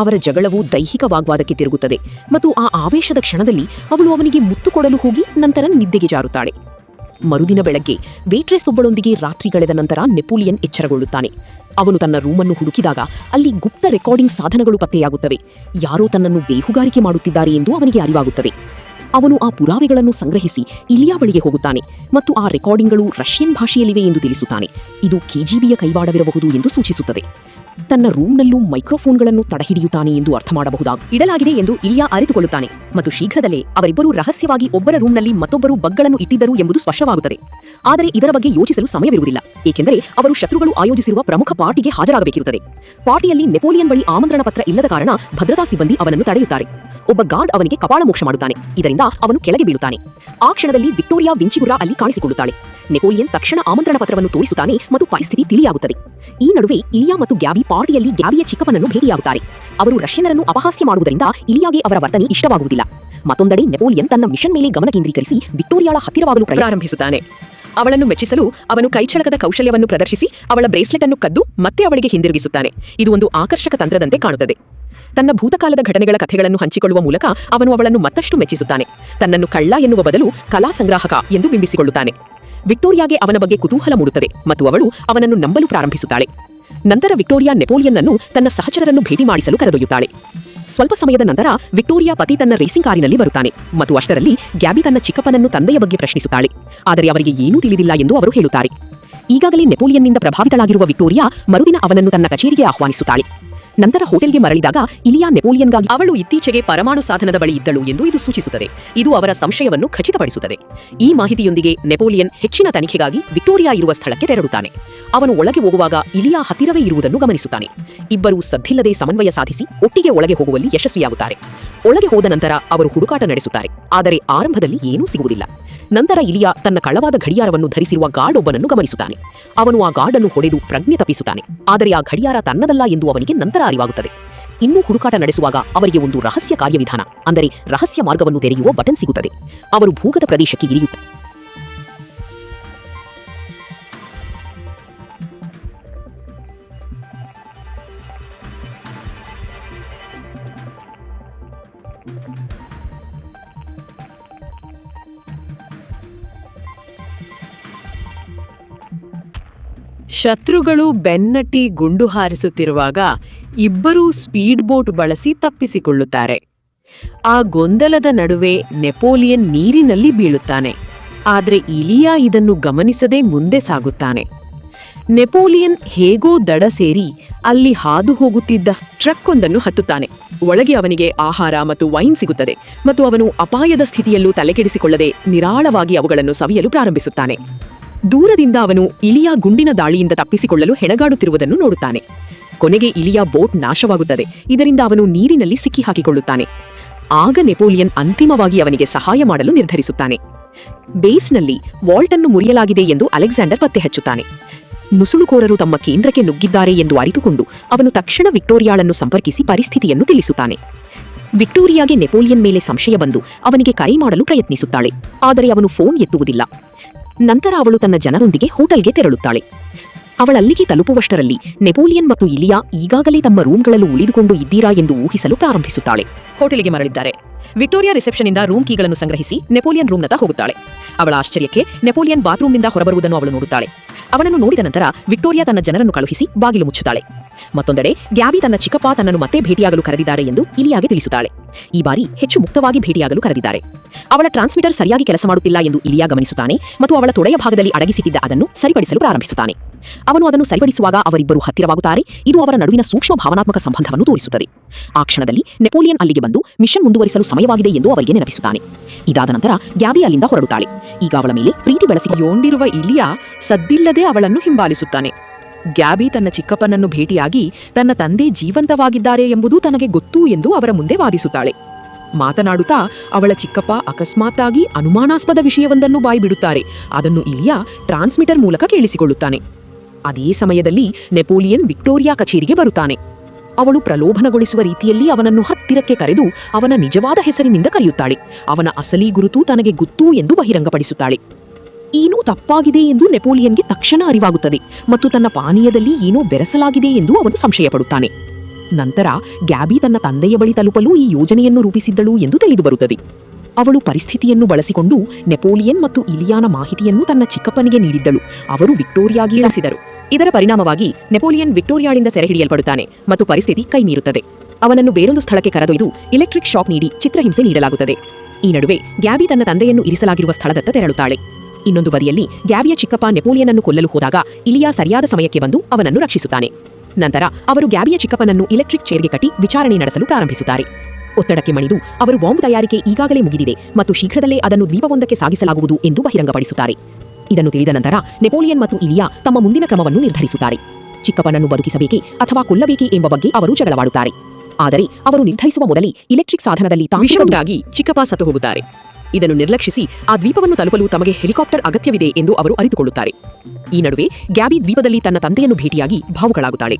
ಅವರ ಜಗಳವು ದೈಹಿಕ ವಾಗ್ವಾದಕ್ಕೆ ತಿರುಗುತ್ತದೆ ಮತ್ತು ಆ ಆವೇಶದ ಕ್ಷಣದಲ್ಲಿ ಅವಳು ಅವನಿಗೆ ಮುತ್ತು ಕೊಡಲು ಹೋಗಿ ನಂತರ ನಿದ್ದೆಗೆ ಜಾರುತ್ತಾಳೆ. ಮರುದಿನ ಬೆಳಗ್ಗೆ ವೇಟ್ರೆಸ್ ಒಬ್ಬಳೊಂದಿಗೆ ರಾತ್ರಿ ಕಳೆದ ನಂತರ ನೆಪೋಲಿಯನ್ ಎಚ್ಚರಗೊಳ್ಳುತ್ತಾನೆ. ಅವನು ತನ್ನ ರೂಮನ್ನು ಹುಡುಕಿದಾಗ ಅಲ್ಲಿ ಗುಪ್ತ ರೆಕಾರ್ಡಿಂಗ್ ಸಾಧನಗಳು ಪತ್ತೆಯಾಗುತ್ತವೆ. ಯಾರೋ ತನ್ನನ್ನು ಬೇಹುಗಾರಿಕೆ ಮಾಡುತ್ತಿದ್ದಾರೆ ಎಂದು ಅವನಿಗೆ ಅರಿವಾಗುತ್ತದೆ. ಅವನು ಆ ಪುರಾವೆಗಳನ್ನು ಸಂಗ್ರಹಿಸಿ ಇಲಿಯಾ ಬಳಿಗೆ ಹೋಗುತ್ತಾನೆ ಮತ್ತು ಆ ರೆಕಾರ್ಡಿಂಗ್ಗಳು ರಷ್ಯನ್ ಭಾಷೆಯಲ್ಲಿವೆ ಎಂದು ತಿಳಿಸುತ್ತಾನೆ. ಇದು ಕೆಜಿಬಿಯ ಕೈವಾಡವಿರಬಹುದು ಎಂದು ಸೂಚಿಸುತ್ತದೆ. ತನ್ನ ರೂಮ್ನಲ್ಲೂ ಮೈಕ್ರೋಫೋನ್ಗಳನ್ನು ತಡೆಹಿಡಿಯುತ್ತಾನೆ ಎಂದು ಅರ್ಥ ಇಡಲಾಗಿದೆ ಎಂದು ಇಲಿಯಾ ಅರಿತುಕೊಳ್ಳುತ್ತಾನೆ ಮತ್ತು ಶೀಘ್ರದಲ್ಲೇ ಅವರಿಬ್ಬರೂ ರಹಸ್ಯವಾಗಿ ಒಬ್ಬರ ರೂಮ್ನಲ್ಲಿ ಮತ್ತೊಬ್ಬರು ಬಗ್ಗಳನ್ನು ಇಟ್ಟಿದ್ದರು ಎಂಬುದು ಸ್ಪಷ್ಟವಾಗುತ್ತದೆ. ಆದರೆ ಇದರ ಬಗ್ಗೆ ಯೋಚಿಸಲು ಸಮಯವಿರುವುದಿಲ್ಲ, ಏಕೆಂದರೆ ಅವರು ಶತ್ರುಗಳು ಆಯೋಜಿಸಿರುವ ಪ್ರಮುಖ ಪಾರ್ಟಿಗೆ ಹಾಜರಾಗಬೇಕಿರುತ್ತದೆ. ಪಾರ್ಟಿಯಲ್ಲಿ ನೆಪೋಲಿಯನ್ ಬಳಿ ಆಮಂತ್ರಣ ಪತ್ರ ಇಲ್ಲದ ಕಾರಣ ಭದ್ರತಾ ಸಿಬ್ಬಂದಿ ಅವನನ್ನು ತಡೆಯುತ್ತಾರೆ. ಒಬ್ಬ ಗಾರ್ಡ್ ಅವನಿಗೆ ಕಪಾಳಮೋಕ್ಷ ಮಾಡುತ್ತಾನೆ. ಇದರಿಂದ ಅವನು ಕೆಳಗೆ ಬೀಳುತ್ತಾನೆ. ಆ ಕ್ಷಣದಲ್ಲಿ ವಿಕ್ಟೋರಿಯಾ ವಿಂಚಿಗುರ ಅಲ್ಲಿ ಕಾಣಿಸಿಕೊಳ್ಳುತ್ತಾಳೆ. ನೆಪೋಲಿಯನ್ ತಕ್ಷಣ ಆಮಂತ್ರಣ ಪತ್ರವನ್ನು ತೋರಿಸುತ್ತಾನೆ ಮತ್ತು ಪರಿಸ್ಥಿತಿ ತಿಳಿಯಾಗುತ್ತದೆ. ಈ ನಡುವೆ ಇಲಿಯಾ ಮತ್ತು ಗ್ಯಾಬಿ ಪಾರ್ಟಿಯಲ್ಲಿ ಗ್ಯಾಬಿಯ ಚಿಕ್ಕಪ್ಪನನ್ನು ಭೇಟಿಯಾಗುತ್ತಾರೆ. ಅವರು ರಷ್ಯನ್ನರನ್ನು ಅಪಹಾಸ್ಯ ಮಾಡುವುದರಿಂದ ಇಲಿಯಾಗೆ ಅವರ ವರ್ತನೆ ಇಷ್ಟವಾಗುವುದಿಲ್ಲ. ಮತ್ತೊಂದೆಡೆ ನೆಪೋಲಿಯನ್ ತನ್ನ ಮಿಷನ್ ಮೇಲೆ ಗಮನ ಕೇಂದ್ರೀಕರಿಸಿ ವಿಕ್ಟೋರಿಯಾಳ ಹತ್ತಿರವಾಗಲು ಪ್ರಾರಂಭಿಸುತ್ತಾನೆ. ಅವಳನ್ನು ಮೆಚ್ಚಿಸಲು ಅವನು ಕೈಚಳಕದ ಕೌಶಲ್ಯವನ್ನು ಪ್ರದರ್ಶಿಸಿ ಅವಳ ಬ್ರೇಸ್ಲೆಟ್ ಅನ್ನು ಕದ್ದು ಮತ್ತೆ ಅವಳಿಗೆ ಹಿಂದಿರುಗಿಸುತ್ತಾನೆ. ಇದು ಒಂದು ಆಕರ್ಷಕ ತಂತ್ರದಂತೆ ಕಾಣುತ್ತದೆ. ತನ್ನ ಭೂತಕಾಲದ ಘಟನೆಗಳ ಕಥೆಗಳನ್ನು ಹಂಚಿಕೊಳ್ಳುವ ಮೂಲಕ ಅವನು ಅವಳನ್ನು ಮತ್ತಷ್ಟು ಮೆಚ್ಚಿಸುತ್ತಾನೆ. ತನ್ನನ್ನು ಕಳ್ಳ ಎನ್ನುವ ಬದಲು ಕಲಾ ಸಂಗ್ರಾಹಕ ಎಂದು ಬಿಂಬಿಸಿಕೊಳ್ಳುತ್ತಾನೆ. ವಿಕ್ಟೋರಿಯಾಗೆ ಅವನ ಬಗ್ಗೆ ಕುತೂಹಲ ಮೂಡುತ್ತದೆ ಮತ್ತು ಅವಳು ಅವನನ್ನು ನಂಬಲು ಪ್ರಾರಂಭಿಸುತ್ತಾಳೆ. ನಂತರ ವಿಕ್ಟೋರಿಯಾ ನೆಪೋಲಿಯನ್ ಅನ್ನು ತನ್ನ ಸಹಚರರನ್ನು ಭೇಟಿ ಮಾಡಿಸಲು ಕರೆದೊಯ್ಯುತ್ತಾಳೆ. ಸ್ವಲ್ಪ ಸಮಯದ ನಂತರ ವಿಕ್ಟೋರಿಯಾ ಪತಿ ತನ್ನ ರೇಸಿಂಗ್ ಕಾರಿನಲ್ಲಿ ಬರುತ್ತಾನೆ ಮತ್ತು ಅಷ್ಟರಲ್ಲಿ ಗ್ಯಾಬಿ ತನ್ನ ಚಿಕ್ಕಪ್ಪನನ್ನು ತಂದೆಯ ಬಗ್ಗೆ ಪ್ರಶ್ನಿಸುತ್ತಾಳೆ. ಆದರೆ ಅವರಿಗೆ ಏನೂ ತಿಳಿದಿಲ್ಲ ಎಂದು ಅವರು ಹೇಳುತ್ತಾರೆ. ಈಗಾಗಲೇ ನೆಪೋಲಿಯನ್ನಿಂದ ಪ್ರಭಾವಿತಳಾಗಿರುವ ವಿಕ್ಟೋರಿಯಾ ಮರುದಿನ ಅವನನ್ನು ತನ್ನ ಕಚೇರಿಗೆ ಆಹ್ವಾನಿಸುತ್ತಾಳೆ. ನಂತರ ಹೋಟೆಲ್ಗೆ ಮರಳಿದಾಗ ಇಲಿಯಾ ನೆಪೋಲಿಯನ್ಗಾಗಿ ಅವಳು ಇತ್ತೀಚೆಗೆ ಪರಮಾಣು ಸಾಧನದ ಬಳಿ ಇದ್ದಳು ಎಂದು ಇದು ಸೂಚಿಸುತ್ತದೆ. ಇದು ಅವರ ಸಂಶಯವನ್ನು ಖಚಿತಪಡಿಸುತ್ತದೆ. ಈ ಮಾಹಿತಿಯೊಂದಿಗೆ ನೆಪೋಲಿಯನ್ ಹೆಚ್ಚಿನ ತನಿಖೆಗಾಗಿ ವಿಕ್ಟೋರಿಯಾ ಇರುವ ಸ್ಥಳಕ್ಕೆ ತೆರಳುತ್ತಾನೆ. ಅವನು ಒಳಗೆ ಹೋಗುವಾಗ ಇಲಿಯಾ ಹತ್ತಿರವೇ ಇರುವುದನ್ನು ಗಮನಿಸುತ್ತಾನೆ. ಇಬ್ಬರೂ ಸದ್ದಿಲ್ಲದೆ ಸಮನ್ವಯ ಸಾಧಿಸಿ ಒಟ್ಟಿಗೆ ಒಳಗೆ ಹೋಗುವಲ್ಲಿ ಯಶಸ್ವಿಯಾಗುತ್ತಾರೆ. ಒಳಗೆ ಹೋದ ನಂತರ ಅವರು ಹುಡುಕಾಟ ನಡೆಸುತ್ತಾರೆ, ಆದರೆ ಆರಂಭದಲ್ಲಿ ಏನೂ ಸಿಗುವುದಿಲ್ಲ. ನಂತರ ಇಲಿಯಾ ತನ್ನ ಕಳ್ಳವಾದ ಗಡಿಯಾರವನ್ನು ಧರಿಸಿರುವ ಗಾರ್ಡ್ ಒಬ್ಬನನ್ನು ಗಮನಿಸುತ್ತಾನೆ. ಅವನು ಆ ಗಾರ್ಡ್ ಅನ್ನು ಹೊಡೆದು ಪ್ರಜ್ಞೆ ತಪ್ಪಿಸುತ್ತಾನೆ. ಆದರೆ ಆ ಗಡಿಯಾರ ತನ್ನದಲ್ಲ ಎಂದು ಅವನಿಗೆ ನಂತರ ಅರಿವಾಗುತ್ತದೆ. ಇನ್ನೂ ಹುಡುಕಾಟ ನಡೆಸುವಾಗ ಅವರಿಗೆ ಒಂದು ರಹಸ್ಯ ಕಾರ್ಯವಿಧಾನ, ಅಂದರೆ ರಹಸ್ಯ ಮಾರ್ಗವನ್ನು ತೆರೆಯುವ ಬಟನ್ ಸಿಗುತ್ತದೆ. ಅವರು ಭೂಗತ ಪ್ರದೇಶಕ್ಕೆ ಇಳಿಯುತ್ತಾರೆ. ಶತ್ರುಗಳು ಬೆನ್ನಟ್ಟಿ ಗುಂಡು ಹಾರಿಸುತ್ತಿರುವಾಗ ಇಬ್ಬರೂ ಸ್ಪೀಡ್ ಬೋಟ್ ಬಳಸಿ ತಪ್ಪಿಸಿಕೊಳ್ಳುತ್ತಾರೆ. ಆ ಗೊಂದಲದ ನಡುವೆ ನೆಪೋಲಿಯನ್ ನೀರಿನಲ್ಲಿ ಬೀಳುತ್ತಾನೆ. ಆದರೆ ಇಲಿಯಾ ಇದನ್ನು ಗಮನಿಸದೆ ಮುಂದೆ ಸಾಗುತ್ತಾನೆ. ನೆಪೋಲಿಯನ್ ಹೇಗೋ ದಡ ಸೇರಿ ಅಲ್ಲಿ ಹಾದು ಹೋಗುತ್ತಿದ್ದ ಟ್ರಕ್ ಒಂದನ್ನು ಹತ್ತುತ್ತಾನೆ. ಒಳಗೆ ಅವನಿಗೆ ಆಹಾರ ಮತ್ತು ವೈನ್ ಸಿಗುತ್ತದೆ ಮತ್ತು ಅವನು ಅಪಾಯದ ಸ್ಥಿತಿಯಲ್ಲೂ ತಲೆಕೆಡಿಸಿಕೊಳ್ಳದೆ ನಿರಾಳವಾಗಿ ಅವುಗಳನ್ನು ಸವಿಯಲು ಪ್ರಾರಂಭಿಸುತ್ತಾನೆ. ದೂರದಿಂದ ಅವನು ಇಲಿಯಾ ಗುಂಡಿನ ದಾಳಿಯಿಂದ ತಪ್ಪಿಸಿಕೊಳ್ಳಲು ಹೆಣಗಾಡುತ್ತಿರುವುದನ್ನು ನೋಡುತ್ತಾನೆ. ಕೊನೆಗೆ ಇಲಿಯಾ ಬೋಟ್ ನಾಶವಾಗುತ್ತದೆ. ಇದರಿಂದ ಅವನು ನೀರಿನಲ್ಲಿ ಸಿಕ್ಕಿ ಹಾಕಿಕೊಳ್ಳುತ್ತಾನೆ. ಆಗ ನೆಪೋಲಿಯನ್ ಅಂತಿಮವಾಗಿ ಅವನಿಗೆ ಸಹಾಯ ಮಾಡಲು ನಿರ್ಧರಿಸುತ್ತಾನೆ. ಬೇಸ್ನಲ್ಲಿ ವಾಲ್ಟ್ ಅನ್ನು ಮುರಿಯಲಾಗಿದೆ ಎಂದು ಅಲೆಕ್ಸಾಂಡರ್ ಪತ್ತೆ ಹಚ್ಚುತ್ತಾನೆ. ನುಸುಳುಕೋರರು ತಮ್ಮ ಕೇಂದ್ರಕ್ಕೆ ನುಗ್ಗಿದ್ದಾರೆ ಎಂದು ಅರಿತುಕೊಂಡು ಅವನು ತಕ್ಷಣ ವಿಕ್ಟೋರಿಯಾಳನ್ನು ಸಂಪರ್ಕಿಸಿ ಪರಿಸ್ಥಿತಿಯನ್ನು ತಿಳಿಸುತ್ತಾನೆ. ವಿಕ್ಟೋರಿಯಾಗೆ ನೆಪೋಲಿಯನ್ ಮೇಲೆ ಸಂಶಯ ಬಂದು ಅವನಿಗೆ ಕರೆ ಮಾಡಲು ಪ್ರಯತ್ನಿಸುತ್ತಾಳೆ, ಆದರೆ ಅವನು ಫೋನ್ ಎತ್ತುವುದಿಲ್ಲ. ನಂತರ ಅವಳು ತನ್ನ ಜನರೊಂದಿಗೆ ಹೋಟೆಲ್ಗೆ ತೆರಳುತ್ತಾಳೆ. ಅವಳಲ್ಲಿಗೆ ತಲುಪುವಷ್ಟರಲ್ಲಿ ನೆಪೋಲಿಯನ್ ಮತ್ತು ಇಲಿಯಾ ಈಗಾಗಲೇ ತಮ್ಮ ರೂಮ್ಗಳಲ್ಲೂ ಉಳಿದುಕೊಂಡು ಇದ್ದೀರಾ ಎಂದು ಊಹಿಸಲು ಪ್ರಾರಂಭಿಸುತ್ತಾಳೆ. ಹೋಟೆಲಿಗೆ ಮರಳಿದ್ದಾರೆ. ವಿಕ್ಟೋರಿಯಾ ರಿಸೆಪ್ಷನ್ನಿಂದ ರೂಮ್ ಕೀಗಳನ್ನು ಸಂಗ್ರಹಿಸಿ ನೆಪೋಲಿಯನ್ ರೂಮ್ನತ್ತ ಹೋಗುತ್ತಾಳೆ. ಅವಳ ಆಶ್ಚರ್ಯಕ್ಕೆ ನೆಪೋಲಿಯನ್ ಬಾತ್ರೂಮ್ನಿಂದ ಹೊರಬರುವುದನ್ನು ಅವಳು ನೋಡುತ್ತಾಳೆ. ಅವನನ್ನು ನೋಡಿದ ನಂತರ ವಿಕ್ಟೋರಿಯಾ ತನ್ನ ಜನರನ್ನು ಕಳುಹಿಸಿ ಬಾಗಿಲು ಮುಚ್ಚುತ್ತಾಳೆ. ಮತ್ತೊಂದೆಡೆ ಗ್ಯಾಬಿ ತನ್ನ ಚಿಕ್ಕಪ್ಪ ತನ್ನನ್ನು ಮತ್ತೆ ಭೇಟಿಯಾಗಲು ಕರೆದಿದ್ದಾರೆ ಎಂದು ಇಲಿಯಾಗೆ ತಿಳಿಸುತ್ತಾಳೆ. ಈ ಬಾರಿ ಹೆಚ್ಚು ಮುಕ್ತವಾಗಿ ಭೇಟಿಯಾಗಲು ಕರೆದಿದ್ದಾರೆ. ಅವಳ ಟ್ರಾನ್ಸ್ಮಿಟರ್ ಸರಿಯಾಗಿ ಕೆಲಸ ಮಾಡುತ್ತಿಲ್ಲ ಎಂದು ಇಲಿಯಾ ಗಮನಿಸುತ್ತಾನೆ ಮತ್ತು ಅವಳ ತೊಡೆಯ ಭಾಗದಲ್ಲಿ ಅಡಗಿಸಿಟ್ಟಿದ್ದ ಅದನ್ನು ಸರಿಪಡಿಸಲು ಪ್ರಾರಂಭಿಸುತ್ತಾನೆ. ಅವನು ಅದನ್ನು ಸರಿಪಡಿಸುವಾಗ ಅವರಿಬ್ಬರು ಹತ್ತಿರವಾಗುತ್ತಾರೆ. ಇದು ಅವರ ನಡುವಿನ ಸೂಕ್ಷ್ಮ ಭಾವನಾತ್ಮಕ ಸಂಬಂಧವನ್ನು ತೋರಿಸುತ್ತದೆ. ಆ ಕ್ಷಣದಲ್ಲಿ ನೆಪೋಲಿಯನ್ ಅಲ್ಲಿಗೆ ಬಂದು ಮಿಷನ್ ಮುಂದುವರಿಸಲು ಸಮಯವಾಗಿದೆ ಎಂದು ಅವರಿಗೆ ನೆನಪಿಸುತ್ತಾನೆ. ಇದಾದ ನಂತರ ಗ್ಯಾಬಿ ಅಲ್ಲಿಂದ ಹೊರಡುತ್ತಾಳೆ. ಈಗ ಅವಳ ಮೇಲೆ ಪ್ರೀತಿ ಬೆಳೆಸಿಕೊಂಡಿರುವ ಇಲಿಯಾ ಸದ್ದಿಲ್ಲದೆ ಅವಳನ್ನು ಹಿಂಬಾಲಿಸುತ್ತಾನೆ. ಗ್ಯಾಬಿ ತನ್ನ ಚಿಕ್ಕಪ್ಪನನ್ನು ಭೇಟಿಯಾಗಿ ತನ್ನ ತಂದೆ ಜೀವಂತವಾಗಿದ್ದಾರೆ ಎಂಬುದು ತನಗೆ ಗೊತ್ತು ಎಂದು ಅವರ ಮುಂದೆ ವಾದಿಸುತ್ತಾಳೆ. ಮಾತನಾಡುತ್ತಾ ಅವಳ ಚಿಕ್ಕಪ್ಪ ಅಕಸ್ಮಾತ್ತಾಗಿ ಅನುಮಾನಾಸ್ಪದ ವಿಷಯವೊಂದನ್ನು ಬಾಯ್ಬಿಡುತ್ತಾರೆ. ಅದನ್ನು ಇಲಿಯಾ ಟ್ರಾನ್ಸ್ಮಿಟರ್ ಮೂಲಕ ಕೇಳಿಸಿಕೊಳ್ಳುತ್ತಾನೆ. ಅದೇ ಸಮಯದಲ್ಲಿ ನೆಪೋಲಿಯನ್ ವಿಕ್ಟೋರಿಯಾ ಕಚೇರಿಗೆ ಬರುತ್ತಾನೆ. ಅವಳು ಪ್ರಲೋಭನಗೊಳಿಸುವ ರೀತಿಯಲ್ಲಿ ಅವನನ್ನು ಹತ್ತಿರಕ್ಕೆ ಕರೆದು ಅವನ ನಿಜವಾದ ಹೆಸರಿನಿಂದ ಕರೆಯುತ್ತಾಳೆ. ಅವನ ಅಸಲಿ ಗುರುತು ತನಗೆ ಗೊತ್ತು ಎಂದು ಬಹಿರಂಗಪಡಿಸುತ್ತಾಳೆ. ಏನೋ ತಪ್ಪಾಗಿದೆ ಎಂದು ನೆಪೋಲಿಯನ್ಗೆ ತಕ್ಷಣ ಅರಿವಾಗುತ್ತದೆ ಮತ್ತು ತನ್ನ ಪಾನೀಯದಲ್ಲಿ ಏನೋ ಬೆರೆಸಲಾಗಿದೆ ಎಂದು ಅವನು ಸಂಶಯಪಡುತ್ತಾನೆ. ನಂತರ ಗ್ಯಾಬಿ ತನ್ನ ತಂದೆಯ ಬಳಿ ತಲುಪಲು ಈ ಯೋಜನೆಯನ್ನು ರೂಪಿಸಿದ್ದಳು ಎಂದು ತಿಳಿದುಬರುತ್ತದೆ. ಅವಳು ಪರಿಸ್ಥಿತಿಯನ್ನು ಬಳಸಿಕೊಂಡು ನೆಪೋಲಿಯನ್ ಮತ್ತು ಇಲಿಯಾನ ಮಾಹಿತಿಯನ್ನು ತನ್ನ ಚಿಕ್ಕಪ್ಪನಿಗೆ ನೀಡಿದ್ದಳು. ಅವರು ವಿಕ್ಟೋರಿಯಾಗೆ ಇಳಿಸಿದರು. ಇದರ ಪರಿಣಾಮವಾಗಿ ನೆಪೋಲಿಯನ್ ವಿಕ್ಟೋರಿಯಾಳಿಂದ ಸೆರೆಹಿಡಿಯಲ್ಪಡುತ್ತಾನೆ ಮತ್ತು ಪರಿಸ್ಥಿತಿ ಕೈ ಮೀರುತ್ತದೆ. ಅವನನ್ನು ಬೇರೊಂದು ಸ್ಥಳಕ್ಕೆ ಕರೆದೊಯ್ದು ಎಲೆಕ್ಟ್ರಿಕ್ ಶಾಕ್ ನೀಡಿ ಚಿತ್ರಹಿಂಸೆ ನೀಡಲಾಗುತ್ತದೆ. ಈ ನಡುವೆ ಗ್ಯಾಬಿ ತನ್ನ ತಂದೆಯನ್ನು ಇರಿಸಲಾಗಿರುವ ಸ್ಥಳದತ್ತ ತೆರಳುತ್ತಾಳೆ. ಇನ್ನೊಂದು ಬದಿಯಲ್ಲಿ ಗ್ಯಾಬಿಯ ಚಿಕ್ಕಪ್ಪ ನೆಪೋಲಿಯನ್ ಅನ್ನು ಕೊಲ್ಲಲು ಹೋದಾಗ ಇಲಿಯಾ ಸರಿಯಾದ ಸಮಯಕ್ಕೆ ಬಂದು ಅವನನ್ನು ರಕ್ಷಿಸುತ್ತಾನೆ. ನಂತರ ಅವರು ಗ್ಯಾಬಿಯ ಚಿಕ್ಕಪ್ಪನನ್ನು ಎಲೆಕ್ಟ್ರಿಕ್ ಚೇರ್ಗೆ ಕಟ್ಟಿ ವಿಚಾರಣೆ ನಡೆಸಲು ಪ್ರಾರಂಭಿಸುತ್ತಾರೆ. ಒತ್ತಡಕ್ಕೆ ಮಣಿದು ಅವರು ಬಾಂಬ್ ತಯಾರಿಕೆ ಈಗಾಗಲೇ ಮುಗಿದಿದೆ ಮತ್ತು ಶೀಘ್ರದಲ್ಲೇ ಅದನ್ನು ದ್ವೀಪವೊಂದಕ್ಕೆ ಸಾಗಿಸಲಾಗುವುದು ಎಂದು ಬಹಿರಂಗಪಡಿಸುತ್ತಾರೆ. ಇದನ್ನು ತಿಳಿದ ನಂತರ ನೆಪೋಲಿಯನ್ ಮತ್ತು ಇಲಿಯಾ ತಮ್ಮ ಮುಂದಿನ ಕ್ರಮವನ್ನು ನಿರ್ಧರಿಸುತ್ತಾರೆ. ಚಿಕ್ಕಪ್ಪನನ್ನು ಬದುಕಿಸಬೇಕೇ ಅಥವಾ ಕೊಲ್ಲಬೇಕೇ ಎಂಬ ಬಗ್ಗೆ ಅವರು ಜಗಳವಾಡುತ್ತಾರೆ. ಆದರೆ ಅವರು ನಿರ್ಧರಿಸುವ ಮೊದಲೇ ಇಲೆಕ್ಟ್ರಿಕ್ ಸಾಧನದಲ್ಲಿ ವಿಷವುಂಟಾಗಿ ಚಿಕ್ಕಪ್ಪ ಸತ್ತು ಹೋಗುತ್ತಾರೆ. ಇದನ್ನು ನಿರ್ಲಕ್ಷಿಸಿ ಆ ದ್ವೀಪವನ್ನು ತಲುಪಲು ತಮಗೆ ಹೆಲಿಕಾಪ್ಟರ್ ಅಗತ್ಯವಿದೆ ಎಂದು ಅವರು ಅರಿತುಕೊಳ್ಳುತ್ತಾರೆ. ಈ ನಡುವೆ ಗ್ಯಾಬಿ ದ್ವೀಪದಲ್ಲಿ ತನ್ನ ತಂದೆಯನ್ನು ಭೇಟಿಯಾಗಿ ಭಾವುಗಳಾಗುತ್ತಾಳೆ.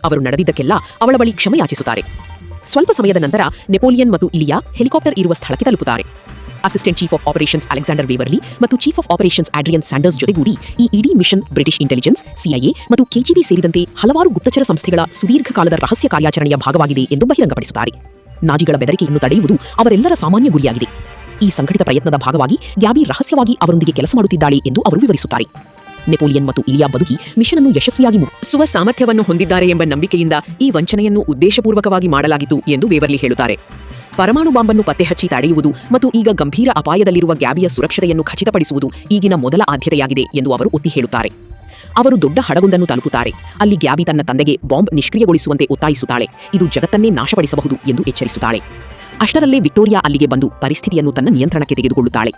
ಅವರು ನಡೆದಿದ್ದಕ್ಕೆಲ್ಲ ಅವಳ ಬಳಿ ಕ್ಷಮೆ ಯಾಚಿಸುತ್ತಾರೆ. ಸ್ವಲ್ಪ ಸಮಯದ ನಂತರ ನೆಪೋಲಿಯನ್ ಮತ್ತು ಇಲಿಯಾ ಹೆಲಿಕಾಪ್ಟರ್ ಇರುವ ಸ್ಥಳಕ್ಕೆ ತಲುಪುತ್ತಾರೆ. Assistant chief of operations Alexander Waverly ಮತ್ತು chief of operations Adrian Sanders ಜೊತೆಗೂಡಿ ಈ ಇಡೀ ಮಿಷನ್ ಬ್ರಿಟಿಷ್ ಇಂಟೆಲಿಜೆನ್ಸ್, ಸಿಐಎ ಮತ್ತು ಕೆಜಿಬಿ ಸೇರಿದಂತೆ ಹಲವಾರು ಗುಪ್ತಚರ ಸಂಸ್ಥೆಗಳ ಸುದೀರ್ಘಕಾಲದ ರಹಸ್ಯ ಕಾರ್ಯಾಚರಣೆಯ ಭಾಗವಾಗಿದೆ ಎಂದು ಬಹಿರಂಗಪಡಿಸುತ್ತಾರೆ. ನಾಜಿಗಳ ಬೆದರಿಕೆಯನ್ನು ತಡೆಯುವುದು ಅವರೆಲ್ಲರ ಸಾಮಾನ್ಯ ಗುರಿಯಾಗಿದೆ. ಈ ಸಂಘಟಿತ ಪ್ರಯತ್ನದ ಭಾಗವಾಗಿ ಗ್ಯಾಬಿ ರಹಸ್ಯವಾಗಿ ಅವರೊಂದಿಗೆ ಕೆಲಸ ಮಾಡುತ್ತಿದ್ದಾಳೆ ಎಂದು ಅವರು ವಿವರಿಸುತ್ತಾರೆ. ನೆಪೋಲಿಯನ್ ಮತ್ತು ಇಲಿಯಾ ಬದುಕಿ ಮಿಷನ್ ಅನ್ನು ಯಶಸ್ವಿಯಾಗಿ ಮುಗಿಸುವ ಸಾಮರ್ಥ್ಯವನ್ನು ಹೊಂದಿದ್ದಾರೆ ಎಂಬ ನಂಬಿಕೆಯಿಂದ ಈ ವಂಚನೆಯನ್ನು ಉದ್ದೇಶಪೂರ್ವಕವಾಗಿ ಮಾಡಲಾಗಿತ್ತು ಎಂದು ವೇವರ್ಲಿ ಹೇಳುತ್ತಾರೆ. ಪರಮಾಣು ಬಾಂಬನ್ನು ಪತ್ತೆಹಚ್ಚಿ ತಡೆಯುವುದು ಮತ್ತು ಈಗ ಗಂಭೀರ ಅಪಾಯದಲ್ಲಿರುವ ಗ್ಯಾಬಿಯ ಸುರಕ್ಷತೆಯನ್ನು ಖಚಿತಪಡಿಸುವುದು ಈಗಿನ ಮೊದಲ ಆದ್ಯತೆಯಾಗಿದೆ ಎಂದು ಅವರು ಒತ್ತಿ ಹೇಳುತ್ತಾರೆ. ಅವರು ದೊಡ್ಡ ಹಡಗೊಂದನ್ನು ತಲುಪುತ್ತಾರೆ. ಅಲ್ಲಿ ಗ್ಯಾಬಿ ತನ್ನ ತಂದೆಗೆ ಬಾಂಬ್ ನಿಷ್ಕ್ರಿಯಗೊಳಿಸುವಂತೆ ಒತ್ತಾಯಿಸುತ್ತಾಳೆ. ಇದು ಜಗತ್ತನ್ನೇ ನಾಶಪಡಿಸಬಹುದು ಎಂದು ಎಚ್ಚರಿಸುತ್ತಾಳೆ. ಅಷ್ಟರಲ್ಲೇ ವಿಕ್ಟೋರಿಯಾ ಅಲ್ಲಿಗೆ ಬಂದು ಪರಿಸ್ಥಿತಿಯನ್ನು ತನ್ನ ನಿಯಂತ್ರಣಕ್ಕೆ ತೆಗೆದುಕೊಳ್ಳುತ್ತಾಳೆ.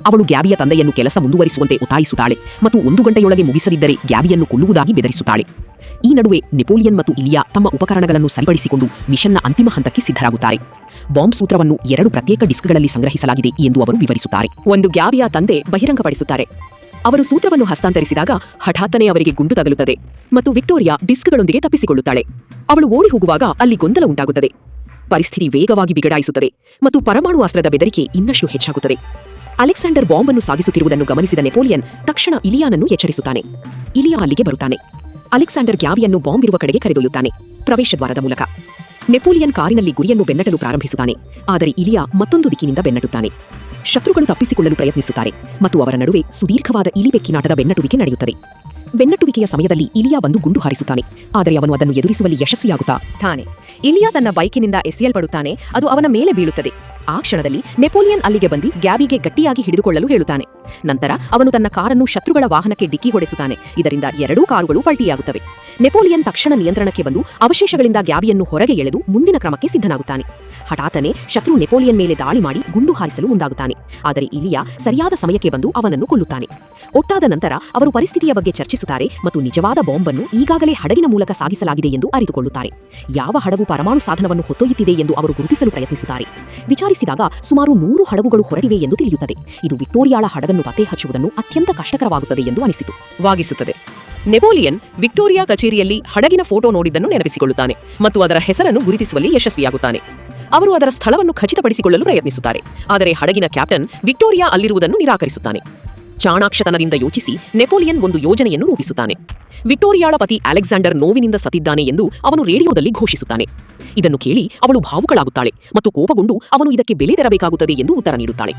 ಅವಳು ಗ್ಯಾಬಿಯ ತಂದೆಯನ್ನು ಕೆಲಸ ಮುಂದುವರಿಸುವಂತೆ ಒತ್ತಾಯಿಸುತ್ತಾಳೆ ಮತ್ತು 1 ಗಂಟೆಯೊಳಗೆ ಮುಗಿಸದಿದ್ದರೆ ಗ್ಯಾಬಿಯನ್ನು ಕೊಲ್ಲುವುದಾಗಿ ಬೆದರಿಸುತ್ತಾಳೆ. ಈ ನಡುವೆ ನೆಪೋಲಿಯನ್ ಮತ್ತು ಇಲಿಯಾ ತಮ್ಮ ಉಪಕರಣಗಳನ್ನು ಸರಿಪಡಿಸಿಕೊಂಡು ಮಿಷನ್ನ ಅಂತಿಮ ಹಂತಕ್ಕೆ ಸಿದ್ಧರಾಗುತ್ತಾರೆ. ಬಾಂಬ್ ಸೂತ್ರವನ್ನು 2 ಪ್ರತ್ಯೇಕ ಡಿಸ್ಕ್ಗಳಲ್ಲಿ ಸಂಗ್ರಹಿಸಲಾಗಿದೆ ಎಂದು ಅವರು ವಿವರಿಸುತ್ತಾರೆ. ಒಂದು ಗ್ಯಾಬಿಯ ತಂದೆ ಬಹಿರಂಗಪಡಿಸುತ್ತಾರೆ. ಅವರು ಸೂತ್ರವನ್ನು ಹಸ್ತಾಂತರಿಸಿದಾಗ ಹಠಾತ್ತನೆ ಅವರಿಗೆ ಗುಂಡು ತಗಲುತ್ತದೆ ಮತ್ತು ವಿಕ್ಟೋರಿಯಾ ಡಿಸ್ಕ್ಗಳೊಂದಿಗೆ ತಪ್ಪಿಸಿಕೊಳ್ಳುತ್ತಾಳೆ. ಅವಳು ಓಡಿ ಹೋಗುವಾಗ ಅಲ್ಲಿ ಗೊಂದಲ ಉಂಟಾಗುತ್ತದೆ. ಪರಿಸ್ಥಿತಿ ವೇಗವಾಗಿ ಬಿಗಡಾಯಿಸುತ್ತದೆ ಮತ್ತು ಪರಮಾಣು ಅಸ್ತ್ರದ ಬೆದರಿಕೆ ಇನ್ನಷ್ಟು ಹೆಚ್ಚಾಗುತ್ತದೆ. ಅಲೆಕ್ಸಾಂಡರ್ ಬಾಂಬ್ ಅನ್ನು ಸಾಗಿಸುತ್ತಿರುವುದನ್ನು ಗಮನಿಸಿದ ನೆಪೋಲಿಯನ್ ತಕ್ಷಣ ಇಲಿಯಾನನ್ನು ಎಚ್ಚರಿಸುತ್ತಾನೆ. ಇಲಿಯಾ ಅಲ್ಲಿಗೆ ಬರುತ್ತಾನೆ. ಅಲೆಕ್ಸಾಂಡರ್ ಗ್ಯಾಬಿಯನ್ನು ಬಾಂಬ್ ಇರುವ ಕಡೆಗೆ ಕರೆದೊಯ್ಯುತ್ತಾನೆ, ಪ್ರವೇಶದ್ವಾರದ ಮೂಲಕ. ನೆಪೋಲಿಯನ್ ಕಾರಿನಲ್ಲಿ ಗುರಿಯನ್ನು ಬೆನ್ನಟ್ಟಲು ಪ್ರಾರಂಭಿಸುತ್ತಾನೆ. ಆದರೆ ಇಲಿಯಾ ಮತ್ತೊಂದು ದಿಕ್ಕಿನಿಂದ ಬೆನ್ನಟ್ಟುತ್ತಾನೆ. ಶತ್ರುಗಳು ತಪ್ಪಿಸಿಕೊಳ್ಳಲು ಪ್ರಯತ್ನಿಸುತ್ತಾರೆ ಮತ್ತು ಅವರ ನಡುವೆ ಸುದೀರ್ಘವಾದ ಇಲಿಬೆಕ್ಕಿನಾಟದ ಬೆನ್ನಟ್ಟುವಿಕೆ ನಡೆಯುತ್ತದೆ. ಬೆನ್ನಟ್ಟುವಿಕೆಯ ಸಮಯದಲ್ಲಿ ಇಲಿಯಾ ಬಂದು ಗುಂಡು ಹಾರಿಸುತ್ತಾನೆ. ಆದರೆ ಅವನು ಅದನ್ನು ಎದುರಿಸುವಲ್ಲಿ ಯಶಸ್ವಿಯಾಗುತ್ತಾನೆ. ಇಲಿಯಾ ತನ್ನ ಬೈಕಿನಿಂದ ಎಸೆಯಲ್ಪಡುತ್ತಾನೆ. ಅದು ಅವನ ಮೇಲೆ ಬೀಳುತ್ತದೆ. ಆ ಕ್ಷಣದಲ್ಲಿ ನೆಪೋಲಿಯನ್ ಅಲ್ಲಿಗೆ ಬಂದು ಗ್ಯಾಬಿಗೆ ಗಟ್ಟಿಯಾಗಿ ಹಿಡಿದುಕೊಳ್ಳಲು ಹೇಳುತ್ತಾನೆ. ನಂತರ ಅವನು ತನ್ನ ಕಾರನ್ನು ಶತ್ರುಗಳ ವಾಹನಕ್ಕೆ ಡಿಕ್ಕಿ ಹೊಡೆಸುತ್ತಾನೆ. ಇದರಿಂದ 2 ಕಾರುಗಳು ಪಲ್ಟಿಯಾಗುತ್ತವೆ. ನೆಪೋಲಿಯನ್ ತಕ್ಷಣ ನಿಯಂತ್ರಣಕ್ಕೆ ಬಂದು ಅವಶೇಷಗಳಿಂದ ಗ್ಯಾಬಿಯನ್ನು ಹೊರಗೆ ಎಳೆದು ಮುಂದಿನ ಕ್ರಮಕ್ಕೆ ಸಿದ್ಧನಾಗುತ್ತಾನೆ. ಹಠಾತ್ತನೆ ಶತ್ರು ನೆಪೋಲಿಯನ್ ಮೇಲೆ ದಾಳಿ ಮಾಡಿ ಗುಂಡು ಹಾರಿಸಲು ಮುಂದಾಗುತ್ತಾನೆ. ಆದರೆ ಇಲಿಯಾ ಸರಿಯಾದ ಸಮಯಕ್ಕೆ ಬಂದು ಅವನನ್ನು ಕೊಲ್ಲುತ್ತಾನೆ. ಒಟ್ಟಾದ ನಂತರ ಅವರು ಪರಿಸ್ಥಿತಿಯ ಬಗ್ಗೆ ಚರ್ಚಿಸುತ್ತಾರೆ ಮತ್ತು ನಿಜವಾದ ಬಾಂಬನ್ನು ಈಗಾಗಲೇ ಹಡಗಿನ ಮೂಲಕ ಸಾಗಿಸಲಾಗಿದೆ ಎಂದು ಅರಿತುಕೊಳ್ಳುತ್ತಾರೆ. ಯಾವ ಹಡಗು ಪರಮಾಣು ಸಾಧನವನ್ನು ಹೊತ್ತೊಯ್ಯುತ್ತಿದೆ ಎಂದು ಅವರು ಗುರುತಿಸಲು ಪ್ರಯತ್ನಿಸುತ್ತಾರೆ. ವಿಚಾರಿಸಿದಾಗ ಸುಮಾರು 100 ಹಡಗುಗಳು ಹೊರಟಿವೆ ಎಂದು ತಿಳಿಯುತ್ತದೆ. ಇದು ವಿಕ್ಟೋರಿಯಾಳ ಹಡಗನ್ನು ಪತ್ತೆ ಹಚ್ಚುವುದನ್ನು ಅತ್ಯಂತ ಕಷ್ಟಕರವಾಗುತ್ತದೆ ಎಂದು ವಾಗಿಸುತ್ತದೆ. ನೆಪೋಲಿಯನ್ ವಿಕ್ಟೋರಿಯಾ ಕಚೇರಿಯಲ್ಲಿ ಹಡಗಿನ ಫೋಟೋ ನೋಡಿದ್ದನ್ನು ನೆನಪಿಸಿಕೊಳ್ಳುತ್ತಾನೆ ಮತ್ತು ಅದರ ಹೆಸರನ್ನು ಗುರುತಿಸುವಲ್ಲಿ ಯಶಸ್ವಿಯಾಗುತ್ತಾನೆ. ಅವರು ಅದರ ಸ್ಥಳವನ್ನು ಖಚಿತಪಡಿಸಿಕೊಳ್ಳಲು ಪ್ರಯತ್ನಿಸುತ್ತಾರೆ. ಆದರೆ ಹಡಗಿನ ಕ್ಯಾಪ್ಟನ್ ವಿಕ್ಟೋರಿಯಾ ಅಲ್ಲಿರುವುದನ್ನು ನಿರಾಕರಿಸುತ್ತಾನೆ. ಚಾಣಾಕ್ಷತನದಿಂದ ಯೋಚಿಸಿ ನೆಪೋಲಿಯನ್ ಒಂದು ಯೋಜನೆಯನ್ನು ರೂಪಿಸುತ್ತಾನೆ. ವಿಕ್ಟೋರಿಯಾಳ ಪತಿ ಅಲೆಕ್ಸಾಂಡರ್ ನೋವಿನಿಂದ ಸತ್ತಿದ್ದಾನೆ ಎಂದು ಅವನು ರೇಡಿಯೋದಲ್ಲಿ ಘೋಷಿಸುತ್ತಾನೆ. ಇದನ್ನು ಕೇಳಿ ಅವಳು ಭಾವುಕಳಾಗುತ್ತಾಳೆ ಮತ್ತು ಕೋಪಗೊಂಡು ಅವನು ಇದಕ್ಕೆ ಬೆಲೆ ತೆರಬೇಕಾಗುತ್ತದೆ ಎಂದು ಉತ್ತರ ನೀಡುತ್ತಾಳೆ.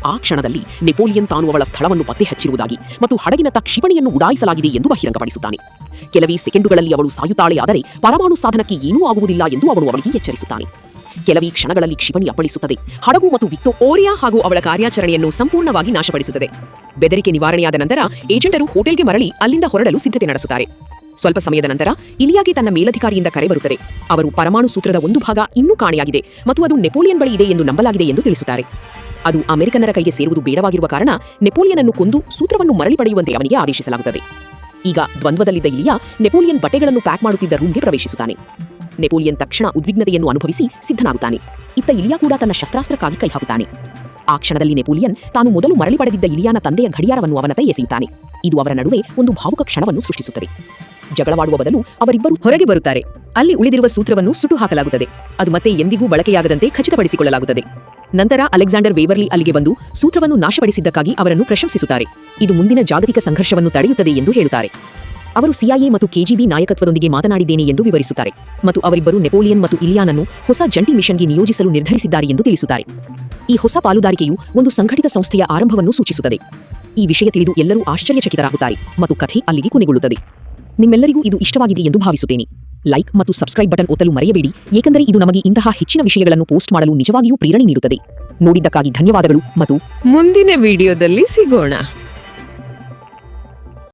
ಆ ಕ್ಷಣದಲ್ಲಿ ನೆಪೋಲಿಯನ್ ತಾನು ಅವಳ ಸ್ಥಳವನ್ನು ಪತ್ತೆ ಹಚ್ಚಿರುವುದಾಗಿ ಮತ್ತು ಹಡಗಿನತ್ತ ಕ್ಷಿಪಣಿಯನ್ನು ಉಡಾಯಿಸಲಾಗಿದೆ ಎಂದು ಬಹಿರಂಗಪಡಿಸುತ್ತಾನೆ. ಕೆಲವೇ ಸೆಕೆಂಡುಗಳಲ್ಲಿ ಅವಳು ಸಾಯುತ್ತಾಳೆ, ಆದರೆ ಪರಮಾಣು ಸಾಧನಕ್ಕೆ ಏನೂ ಆಗುವುದಿಲ್ಲ ಎಂದು ಅವನು ಅವಳಿಗೆ ಎಚ್ಚರಿಸುತ್ತಾನೆ. ಕೆಲವೇ ಕ್ಷಣಗಳಲ್ಲಿ ಕ್ಷಿಪಣಿ ಅಪ್ಪಳಿಸುತ್ತದೆ. ಹಡಗು ಮತ್ತು ವಿಕ್ಟೋರಿಯಾ ಹಾಗೂ ಅವಳ ಕಾರ್ಯಾಚರಣೆಯನ್ನು ಸಂಪೂರ್ಣವಾಗಿ ನಾಶಪಡಿಸುತ್ತದೆ. ಬೆದರಿಕೆ ನಿವಾರಣೆಯಾದ ನಂತರ ಏಜೆಂಟರು ಹೋಟೆಲ್ಗೆ ಮರಳಿ ಅಲ್ಲಿಂದ ಹೊರಡಲು ಸಿದ್ಧತೆ ನಡೆಸುತ್ತಾರೆ. ಸ್ವಲ್ಪ ಸಮಯದ ನಂತರ ಇಲಿಯಾಗೆ ತನ್ನ ಮೇಲಧಿಕಾರಿಯಿಂದ ಕರೆ ಬರುತ್ತದೆ. ಅವರು ಪರಮಾಣು ಸೂತ್ರದ ಒಂದು ಭಾಗ ಇನ್ನೂ ಕಾಣೆಯಾಗಿದೆ ಮತ್ತು ಅದು ನೆಪೋಲಿಯನ್ ಬಳಿ ಇದೆ ಎಂದು ನಂಬಲಾಗಿದೆ ಎಂದು ತಿಳಿಸುತ್ತಾರೆ. ಅದು ಅಮೆರಿಕನ್ನರ ಕೈಗೆ ಸೇರುವುದು ಬೇಡವಾಗಿರುವ ಕಾರಣ ನೆಪೋಲಿಯನ್ ಅನ್ನು ಕೊಂದು ಸೂತ್ರವನ್ನು ಮರಳಿ ಪಡೆಯುವಂತೆ ಅವನಿಗೆ ಆದೇಶಿಸಲಾಗುತ್ತದೆ. ಈಗ ದ್ವಂದ್ವದಲ್ಲಿದ್ದ ಇಲಿಯಾ ನೆಪೋಲಿಯನ್ ಬಟ್ಟೆಗಳನ್ನು ಪ್ಯಾಕ್ ಮಾಡುತ್ತಿದ್ದ ರೂಮ್ಗೆ ಪ್ರವೇಶಿಸುತ್ತಾನೆ. ನೆಪೋಲಿಯನ್ ತಕ್ಷಣ ಉದ್ವಿಗ್ನತೆಯನ್ನು ಅನುಭವಿಸಿ ಸಿದ್ಧನಾಗುತ್ತಾನೆ. ಇತ್ತ ಇಲಿಯಾ ಕೂಡ ತನ್ನ ಶಸ್ತ್ರಾಸ್ತ್ರಕ್ಕಾಗಿ ಕೈ ಹಾಕುತ್ತಾನೆ. ಆ ಕ್ಷಣದಲ್ಲಿ ನೆಪೋಲಿಯನ್ ತಾನು ಮೊದಲು ಮರಳಿ ಪಡೆದಿದ್ದ ಇಲಿಯಾನ ತಂದೆಯ ಗಡಿಯಾರವನ್ನು ಅವನತ್ತ ಎಸೆಯುತ್ತಾನೆ. ಇದು ಅವರ ನಡುವೆ ಒಂದು ಭಾವುಕ ಕ್ಷಣವನ್ನು ಸೃಷ್ಟಿಸುತ್ತದೆ. ಜಗಳವಾಡುವ ಬದಲು ಅವರಿಬ್ಬರು ಹೊರಗೆ ಬರುತ್ತಾರೆ. ಅಲ್ಲಿ ಉಳಿದಿರುವ ಸೂತ್ರವನ್ನು ಸುಟ್ಟು ಹಾಕಲಾಗುತ್ತದೆ. ಅದು ಮತ್ತೆ ಎಂದಿಗೂ ಬಳಕೆಯಾಗದಂತೆ ಖಚಿತಪಡಿಸಿಕೊಳ್ಳಲಾಗುತ್ತದೆ. ನಂತರ ಅಲೆಕ್ಸಾಂಡರ್ ವೇವರ್ಲಿ ಅಲ್ಲಿಗೆ ಬಂದು ಸೂತ್ರವನ್ನು ನಾಶಪಡಿಸಿದ್ದಕ್ಕಾಗಿ ಅವರನ್ನು ಪ್ರಶಂಸಿಸುತ್ತಾರೆ. ಇದು ಮುಂದಿನ ಜಾಗತಿಕ ಸಂಘರ್ಷವನ್ನು ತಡೆಯುತ್ತದೆ ಎಂದು ಹೇಳುತ್ತಾರೆ. ಅವರು ಸಿಐಎ ಮತ್ತು ಕೆಜಿಬಿ ನಾಯಕತ್ವದೊಂದಿಗೆ ಮಾತನಾಡಿದ್ದೇನೆ ಎಂದು ವಿವರಿಸುತ್ತಾರೆ ಮತ್ತು ಅವರಿಬ್ಬರು ನೆಪೋಲಿಯನ್ ಮತ್ತು ಇಲಿಯಾನನ್ನು ಹೊಸ ಜಂಟಿ ಮಿಷನ್ಗೆ ನಿಯೋಜಿಸಲು ನಿರ್ಧರಿಸಿದ್ದಾರೆ ಎಂದು ತಿಳಿಸುತ್ತಾರೆ. ಈ ಹೊಸ ಪಾಲುದಾರಿಕೆಯು ಒಂದು ಸಂಘಟಿತ ಸಂಸ್ಥೆಯ ಆರಂಭವನ್ನು ಸೂಚಿಸುತ್ತದೆ. ಈ ವಿಷಯ ತಿಳಿದು ಎಲ್ಲರೂ ಆಶ್ಚರ್ಯಚಕಿತರಾಗುತ್ತಾರೆ ಮತ್ತು ಕಥೆ ಅಲ್ಲಿಗೆ ಕೊನೆಗೊಳ್ಳುತ್ತದೆ. ನಿಮ್ಮೆಲ್ಲರಿಗೂ ಇದು ಇಷ್ಟವಾಗಿದೆ ಎಂದು ಭಾವಿಸುತ್ತೇನೆ. ಲೈಕ್ ಮತ್ತು ಸಬ್ಸ್ಕ್ರೈಬ್ ಬಟನ್ ಒತ್ತಲು ಮರೆಯಬೇಡಿ, ಏಕೆಂದರೆ ಇದು ನಮಗೆ ಇಂತಹ ಹೆಚ್ಚಿನ ವಿಷಯಗಳನ್ನು ಪೋಸ್ಟ್ ಮಾಡಲು ನಿಜವಾಗಿಯೂ ಪ್ರೇರಣೆ ನೀಡುತ್ತದೆ. ನೋಡಿದ್ದಕ್ಕಾಗಿ ಧನ್ಯವಾದಗಳು ಮತ್ತು ಮುಂದಿನ ವಿಡಿಯೋದಲ್ಲಿ ಸಿಗೋಣ.